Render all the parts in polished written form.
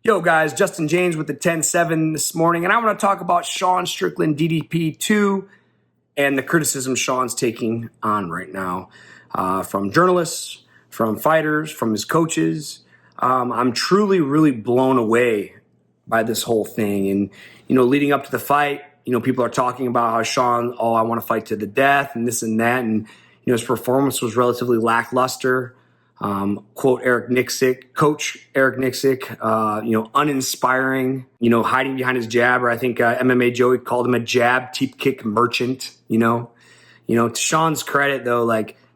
Yo guys, Justin Jaynes with the 10-7 this morning, and I want to talk about Sean Strickland DDP 2 and the criticism Sean's taking on right now from journalists, from fighters, from his coaches. I'm truly, really blown away by this whole thing. And, leading up to the fight, people are talking about how Sean, I want to fight to the death and this and that. And, his performance was relatively lackluster. Quote Eric Nicksick, Coach Eric Nicksick, uninspiring, hiding behind his jab, or I think MMA Joey called him a jab teep kick merchant, to Sean's credit though,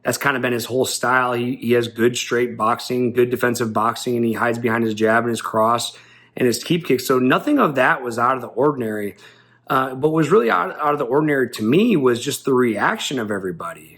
that's kind of been his whole style. He has good straight boxing, good defensive boxing, and he hides behind his jab and his cross and his teep kick. So nothing of that was out of the ordinary. But what was really out of the ordinary to me was just the reaction of everybody.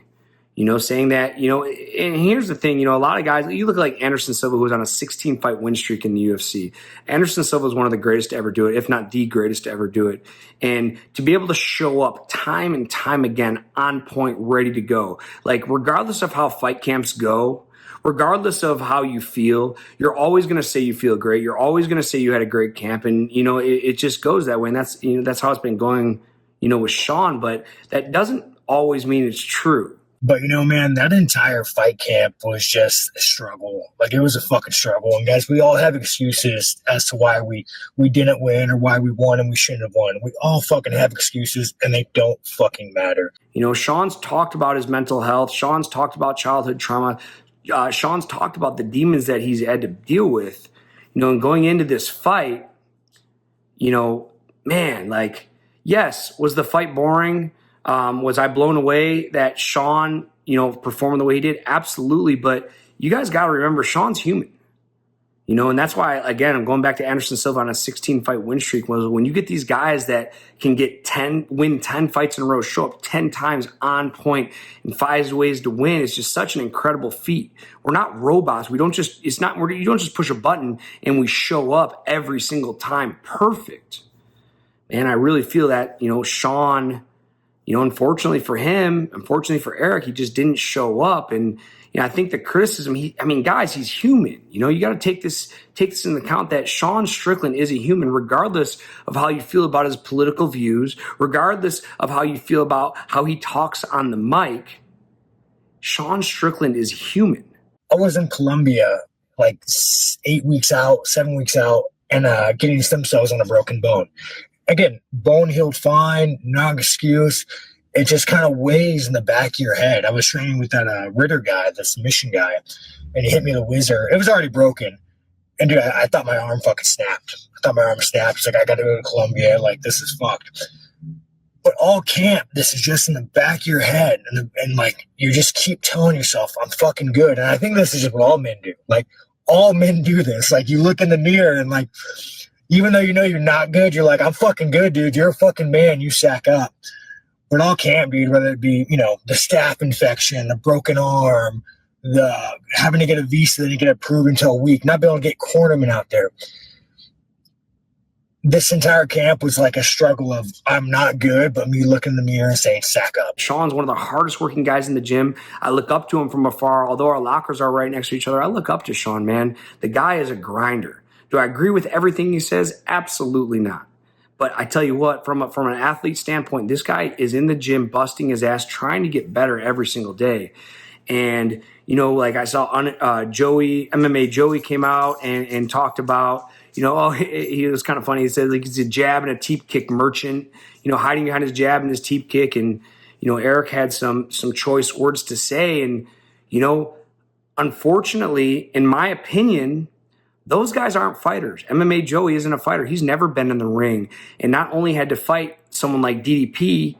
Saying that, and here's the thing, a lot of guys, you look like Anderson Silva, who was on a 16-fight win streak in the UFC. Anderson Silva is one of the greatest to ever do it, if not the greatest to ever do it. And to be able to show up time and time again, on point, ready to go, regardless of how fight camps go, regardless of how you feel, you're always going to say you feel great. You're always going to say you had a great camp. And, it just goes that way. And that's how it's been going, with Sean. But that doesn't always mean it's true. But, man, that entire fight camp was just a struggle. It was a fucking struggle. And, guys, we all have excuses as to why we didn't win or why we won and we shouldn't have won. We all fucking have excuses, and they don't fucking matter. Sean's talked about his mental health. Sean's talked about childhood trauma. Sean's talked about the demons that he's had to deal with. And going into this fight, yes, was the fight boring? Was I blown away that Sean, performed the way he did? Absolutely. But you guys got to remember, Sean's human, and that's why, again, I'm going back to Anderson Silva on a 16-fight win streak. Was when you get these guys that can win 10 fights in a row, show up 10 times on point and 5 ways to win. It's just such an incredible feat. We're not robots. You don't just push a button and we show up every single time perfect. And I really feel that, Sean, unfortunately for him, unfortunately for Eric, he just didn't show up. And I think the criticism, guys, he's human. You got to take this into account that Sean Strickland is a human, regardless of how you feel about his political views, regardless of how you feel about how he talks on the mic. Sean Strickland is human. I was in Colombia 8 weeks out, 7 weeks out, and getting stem cells on a broken bone. Again, bone healed fine, no excuse. It just kind of weighs in the back of your head. I was training with that Ritter guy, the submission guy, and he hit me the whizzer. It was already broken. And dude, I thought my arm fucking snapped. It's I got to go to Colombia. This is fucked. But all camp, this is just in the back of your head. And you just keep telling yourself, I'm fucking good. And I think this is just what all men do. All men do this. You look in the mirror and even though you're not good, you're I'm fucking good, dude. You're a fucking man. You sack up. But all camp, dude, whether it be, the staph infection, the broken arm, the having to get a visa that didn't get approved until a week, not being able to get cornermen out there. This entire camp was a struggle of I'm not good, but me looking in the mirror and saying, sack up. Sean's one of the hardest working guys in the gym. I look up to him from afar. Although our lockers are right next to each other, I look up to Sean, man. The guy is a grinder. Do I agree with everything he says? Absolutely not. But I tell you what, from an athlete standpoint, this guy is in the gym busting his ass, trying to get better every single day. And, I saw MMA Joey came out and talked about, he was kind of funny. He said he's a jab and a teep kick merchant, hiding behind his jab and his teep kick. And, Eric had some choice words to say. And, unfortunately, in my opinion, those guys aren't fighters. MMA Joey isn't a fighter. He's never been in the ring and not only had to fight someone like DDP,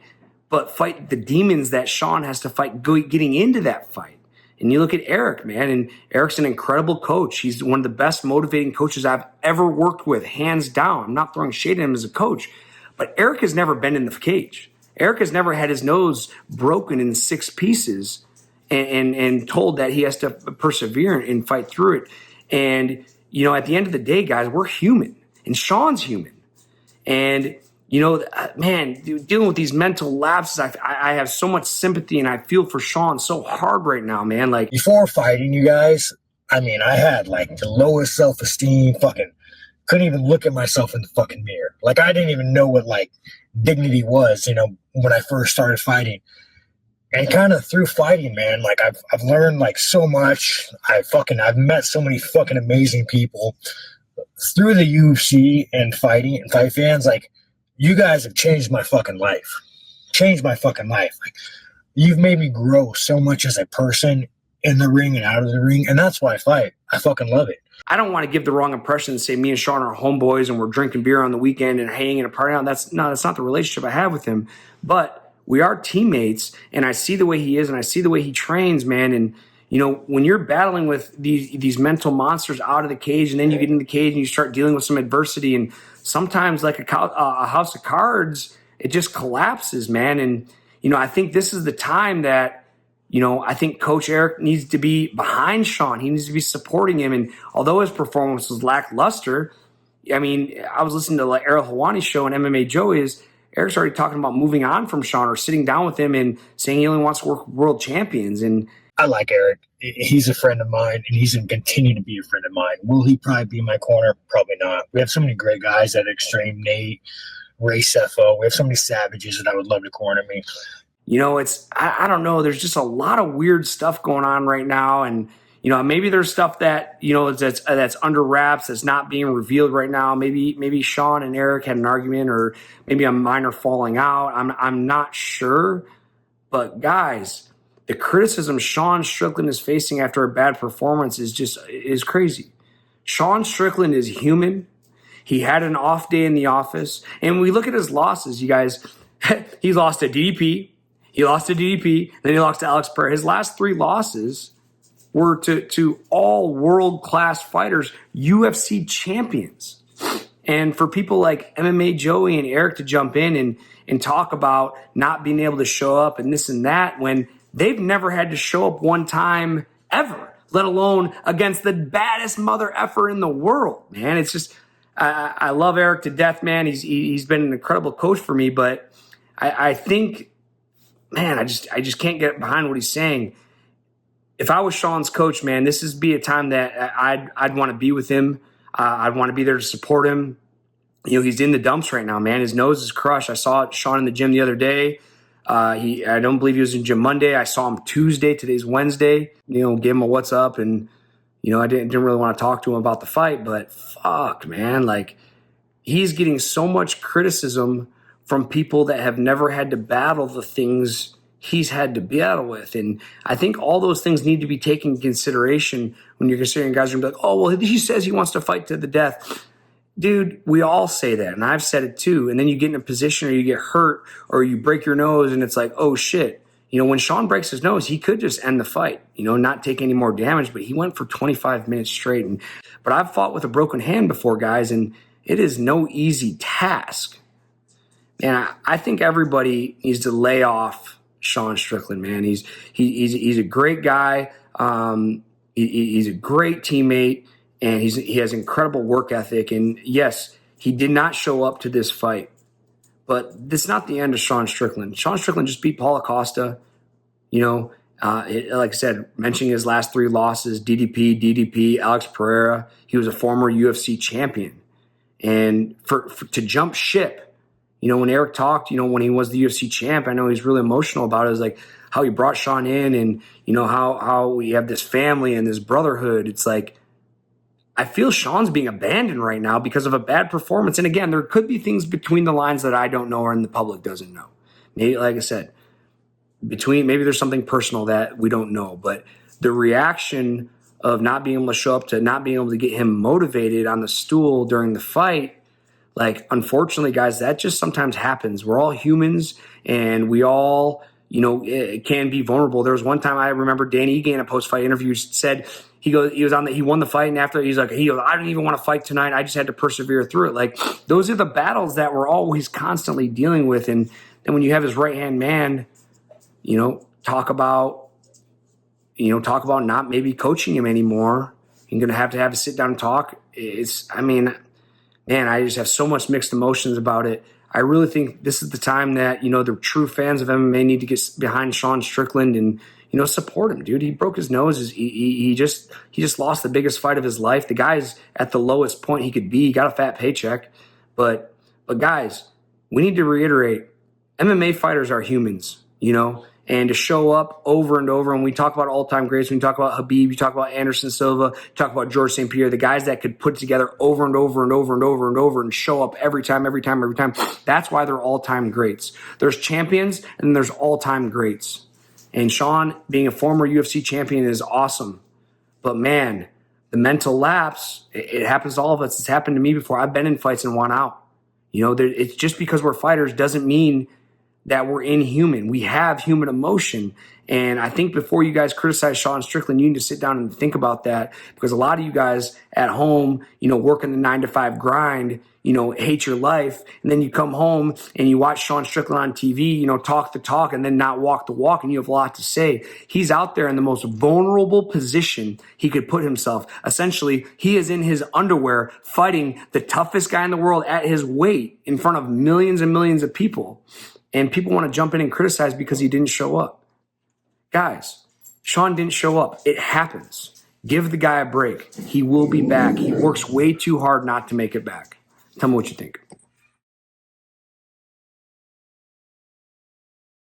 but fight the demons that Sean has to fight getting into that fight. And you look at Eric, man, and Eric's an incredible coach. He's one of the best motivating coaches I've ever worked with, hands down. I'm not throwing shade at him as a coach, but Eric has never been in the cage. Eric has never had his nose broken in 6 pieces and told that he has to persevere and fight through it. And at the end of the day, guys, we're human, and Sean's human. And, man, dealing with these mental lapses, I have so much sympathy, and I feel for Sean so hard right now, man. Before fighting, you guys, I had the lowest self-esteem, fucking couldn't even look at myself in the fucking mirror. Like, I didn't even know what like dignity was, you know, when I first started fighting. And kind of through fighting, man, like I've learned like so much. I've met so many fucking amazing people through the UFC and fighting and fight fans. Like, you guys have changed my fucking life. Changed my fucking life. Like, you've made me grow so much as a person in the ring and out of the ring. And that's why I fight. I fucking love it. I don't want to give the wrong impression and say me and Sean are homeboys and we're drinking beer on the weekend and hanging and partying out. That's not the relationship I have with him. But we are teammates, and I see the way he is, and I see the way he trains, man. And, you know, when you're battling with these mental monsters out of the cage, and then you get in the cage and you start dealing with some adversity, and sometimes like a house of cards, it just collapses, man. And, you know, I think this is the time that, you know, I think Coach Eric needs to be behind Sean. He needs to be supporting him. And although his performance was lackluster, I mean, I was listening to like Errol Hawani's show on MMA Joey's. Eric's already talking about moving on from Sean or sitting down with him and saying he only wants to work with world champions. And I like Eric. He's a friend of mine, and he's going to continue to be a friend of mine. Will he probably be in my corner? Probably not. We have so many great guys at Extreme, Nate, Ray Cepho. We have so many savages that I would love to corner me. You know, I don't know. There's just a lot of weird stuff going on right now. And, you know, maybe there's stuff that, you know, that's under wraps, that's not being revealed right now. Maybe Sean and Eric had an argument, or maybe a minor falling out. I'm not sure. But guys, the criticism Sean Strickland is facing after a bad performance is crazy. Sean Strickland is human. He had an off day in the office. And when we look at his losses, you guys, he lost to DDP. He lost to DDP. Then he lost to Alex Pereira. His last 3 losses were to all world-class fighters, UFC champions. And for people like MMA Joey and Eric to jump in and talk about not being able to show up and this and that when they've never had to show up one time ever, let alone against the baddest mother effer in the world, man. It's just, I love Eric to death, man. He's been an incredible coach for me, but I think, man, I just can't get behind what he's saying. If I was Sean's coach, man, this would be a time that I'd want to be with him. I'd want to be there to support him. You know, he's in the dumps right now, man. His nose is crushed. I saw Sean in the gym the other day. I don't believe he was in gym Monday. I saw him Tuesday. Today's Wednesday. You know, gave him a what's up, and you know, I didn't really want to talk to him about the fight. But fuck, man, like he's getting so much criticism from people that have never had to battle the things he's had to battle with. And I think all those things need to be taken into consideration when you're considering guys are going to be like, oh, well, he says he wants to fight to the death. Dude, we all say that, and I've said it too. And then you get in a position or you get hurt or you break your nose and it's like, oh, shit. You know, when Sean breaks his nose, he could just end the fight, you know, not take any more damage, but he went for 25 minutes straight. But I've fought with a broken hand before, guys, and it is no easy task. And I think everybody needs to lay off Sean Strickland, man. He's a great guy. He's a great teammate, and he has incredible work ethic. And yes, he did not show up to this fight, but this is not the end of Sean Strickland. Sean Strickland just beat Paulo Costa. You know, like I said, mentioning his last 3 losses: DDP, Alex Pereira. He was a former UFC champion, and to jump ship. You know, when Eric talked, you know, when he was the UFC champ, I know he's really emotional about it. It was like how he brought Sean in and, you know, how we have this family and this brotherhood. It's like, I feel Sean's being abandoned right now because of a bad performance. And again, there could be things between the lines that I don't know or and the public doesn't know. Maybe, like I said, maybe there's something personal that we don't know. But the reaction of not being able to show up to not being able to get him motivated on the stool during the fight, like, unfortunately, guys, that just sometimes happens. We're all humans, and we all, you know, it can be vulnerable. There was one time I remember Danny Ige in a post-fight interview said he won the fight, and after he goes, I don't even want to fight tonight. I just had to persevere through it. Like, those are the battles that we're always constantly dealing with. And then when you have his right-hand man, you know, talk about not maybe coaching him anymore. You're going to have a sit down and talk. Man, I just have so much mixed emotions about it. I really think this is the time that, you know, the true fans of MMA need to get behind Sean Strickland and, support him, dude. He broke his nose. He just lost the biggest fight of his life. The guy's at the lowest point he could be. He got a fat paycheck. But guys, we need to reiterate, MMA fighters are humans, and to show up over and over. And we talk about all-time greats. When we talk about Khabib, you talk about Anderson Silva, you talk about George St. Pierre, the guys that could put together over and over and over and over and over and show up every time. That's why they're all-time greats. There's champions and there's all-time greats. And Sean, being a former UFC champion, is awesome. But man, the mental lapse, it happens to all of us. It's happened to me before. I've been in fights and won out. It's just because we're fighters doesn't mean that we're inhuman. We have human emotion. And I think before you guys criticize Sean Strickland, you need to sit down and think about that, because a lot of you guys at home, working the 9-to-5 grind, hate your life. And then you come home and you watch Sean Strickland on TV, talk the talk and then not walk the walk, and you have a lot to say. He's out there in the most vulnerable position he could put himself. Essentially, he is in his underwear fighting the toughest guy in the world at his weight in front of millions and millions of people. And people want to jump in and criticize because he didn't show up. Guys, Sean didn't show up. It happens. Give the guy a break. He will be back. He works way too hard not to make it back. Tell me what you think.